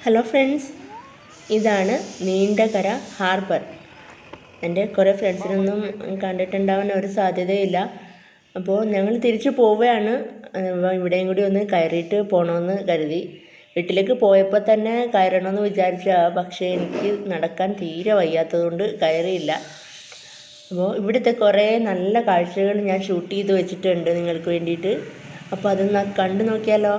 Hello friends, ഇതാണ് Neendakara harbour. എൻ്റെ കുറേ ഫ്രണ്ട്സിനൊന്നും കണ്ടിട്ടുണ്ടാവാൻ ഒരു സാധ്യതയില്ല. അപ്പോൾ ഞങ്ങൾ തിരിച്ചു പോവുകയാണ്. ഇവിടെയും കൂടി ഒന്ന് കയറിയിട്ട് പോകണമെന്ന് കരുതി. വീട്ടിലേക്ക് പോയപ്പോൾ തന്നെ കയറണമെന്ന് വിചാരിച്ച, പക്ഷേ എനിക്ക് നടക്കാൻ തീരെ വയ്യാത്തതുകൊണ്ട് കയറിയില്ല. അപ്പോൾ ഇവിടുത്തെ കുറേ നല്ല കാഴ്ചകൾ ഞാൻ ഷൂട്ട് ചെയ്ത് വെച്ചിട്ടുണ്ട് നിങ്ങൾക്ക് വേണ്ടിയിട്ട്. അപ്പോൾ അതൊന്ന് കണ്ടു നോക്കിയാലോ.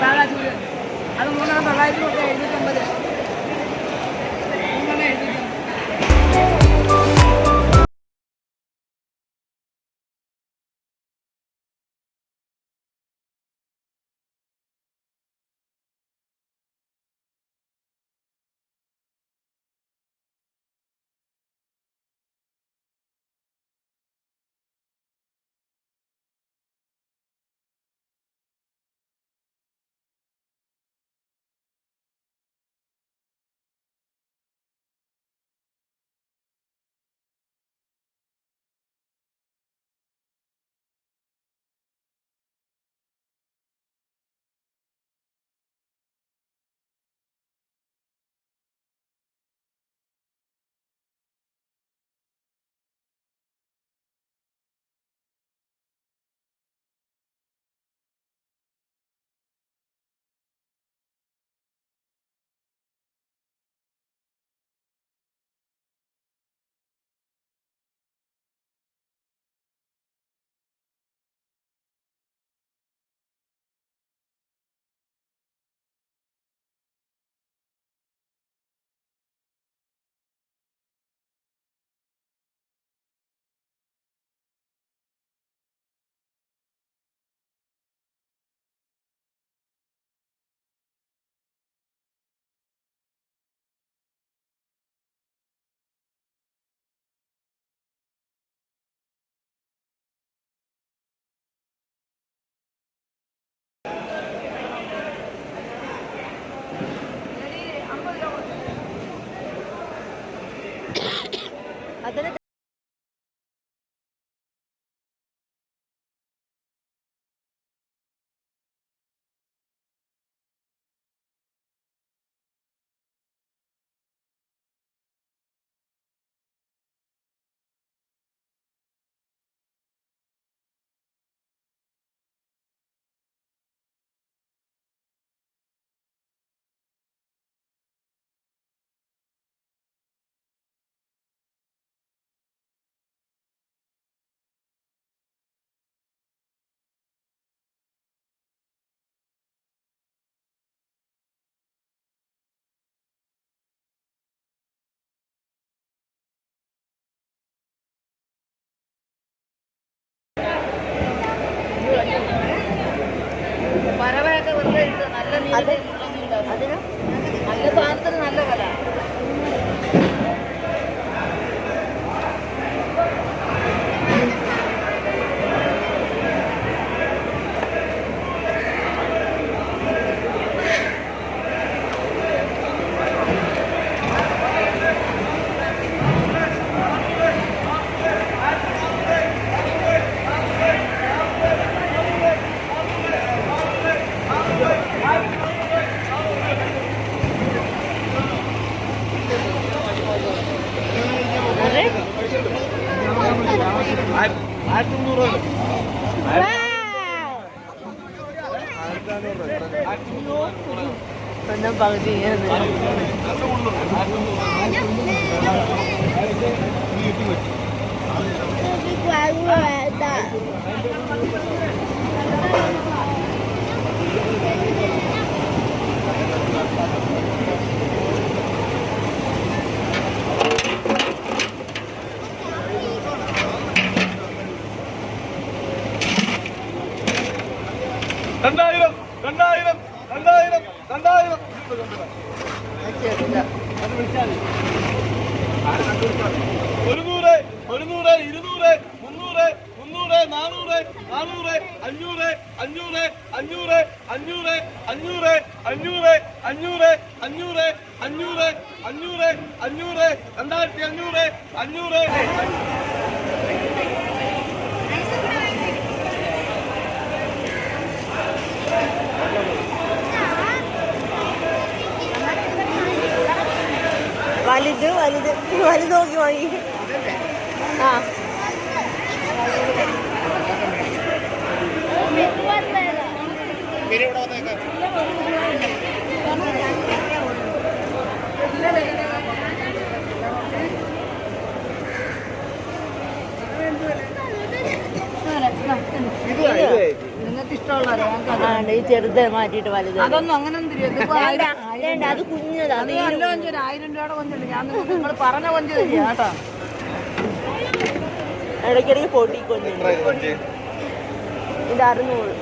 സാധാ ചൂട് അത് 3,950 അത് അതിന് നല്ല സാധനത്തിന് നല്ല വില. ഒന്നും പകുതി വലുത് വലുത് വലുത് നോക്കി വാങ്ങി. ആ നിങ്ങൾക്ക് ഇഷ്ടമുള്ള ഈ ചെറുത് മാറ്റിയിട്ട് വലുത്. അതൊന്നും അങ്ങനെ അത് കുഞ്ഞതാ. അത് നല്ല കൊഞ്ചൊരു 1000 രൂപയുടെ കൊഞ്ചുണ്ട്. ഞാൻ നിങ്ങൾ പറഞ്ഞ കൊഞ്ച് തരിക കേട്ടോ. ഇടയ്ക്കിടയ്ക്ക് പൊട്ടി കൊഞ്ചുണ്ട്. ഇത് 600.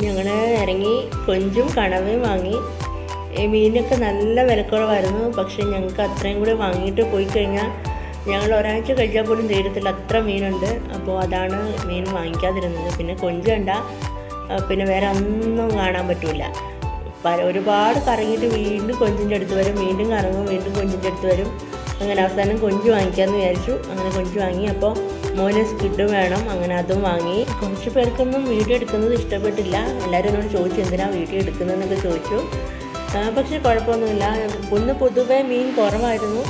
ഞങ്ങൾ ഇറങ്ങി കൊഞ്ചും കണവയും വാങ്ങി. മീനൊക്കെ നല്ല വിലക്കുറവായിരുന്നു. പക്ഷേ ഞങ്ങൾക്ക് അത്രയും കൂടി വാങ്ങിയിട്ട് പോയി കഴിഞ്ഞാൽ ഞങ്ങൾ ഒരാഴ്ച കഴിച്ചാൽ പോലും തീരത്തില്ല, അത്ര മീനുണ്ട്. അപ്പോൾ അതാണ് മീൻ വാങ്ങിക്കാതിരുന്നത്. പിന്നെ കൊഞ്ച് കണ്ട പിന്നെ വേറെ ഒന്നും കാണാൻ പറ്റില്ല. ഒരുപാട് കറങ്ങിയിട്ട് വീണ്ടും കൊഞ്ചിൻ്റെ അടുത്ത് വരും, വീണ്ടും കറങ്ങും, വീണ്ടും കൊഞ്ചിൻ്റെ അടുത്ത് വരും. അങ്ങനെ അവസാനം കൊഞ്ച് വാങ്ങിക്കാമെന്ന് വിചാരിച്ചു. അങ്ങനെ കൊഞ്ച് വാങ്ങി. അപ്പോൾ മോന് സ്കിഡ് വേണം, അങ്ങനെ അതും വാങ്ങി. കുറച്ച് പേർക്കൊന്നും വീഡിയോ എടുക്കുന്നത് ഇഷ്ടപ്പെട്ടില്ല. എല്ലാവരും എന്നോട് ചോദിച്ചു എന്തിനാണ് വീഡിയോ എടുക്കുന്നതെന്നൊക്കെ ചോദിച്ചു. പക്ഷേ കുഴപ്പമൊന്നുമില്ല. ഒന്ന് പൊതുവേ മീൻ കുറവായിരുന്നു.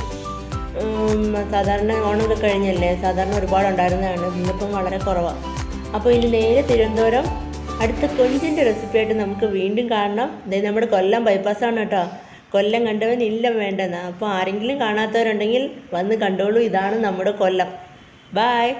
സാധാരണ ഓണമൊക്കെ കഴിഞ്ഞല്ലേ, സാധാരണ ഒരുപാടുണ്ടായിരുന്നതാണ്. ഇന്നിപ്പം വളരെ കുറവാണ്. അപ്പോൾ ഇനി നേരെ തിരുവനന്തപുരം അടുത്ത കൊഞ്ചിൻ്റെ റെസിപ്പിയായിട്ട് നമുക്ക് വീണ്ടും കാണണം. അതായത് നമ്മുടെ കൊല്ലം ബൈപ്പാസ്സാണ് കേട്ടോ. കൊല്ലം കണ്ടവൻ ഇല്ല വേണ്ടെന്നാ. അപ്പോൾ ആരെങ്കിലും കാണാത്തവരുണ്ടെങ്കിൽ വന്ന് കണ്ടോളൂ. ഇതാണ് നമ്മുടെ കൊല്ലം. ബായ്.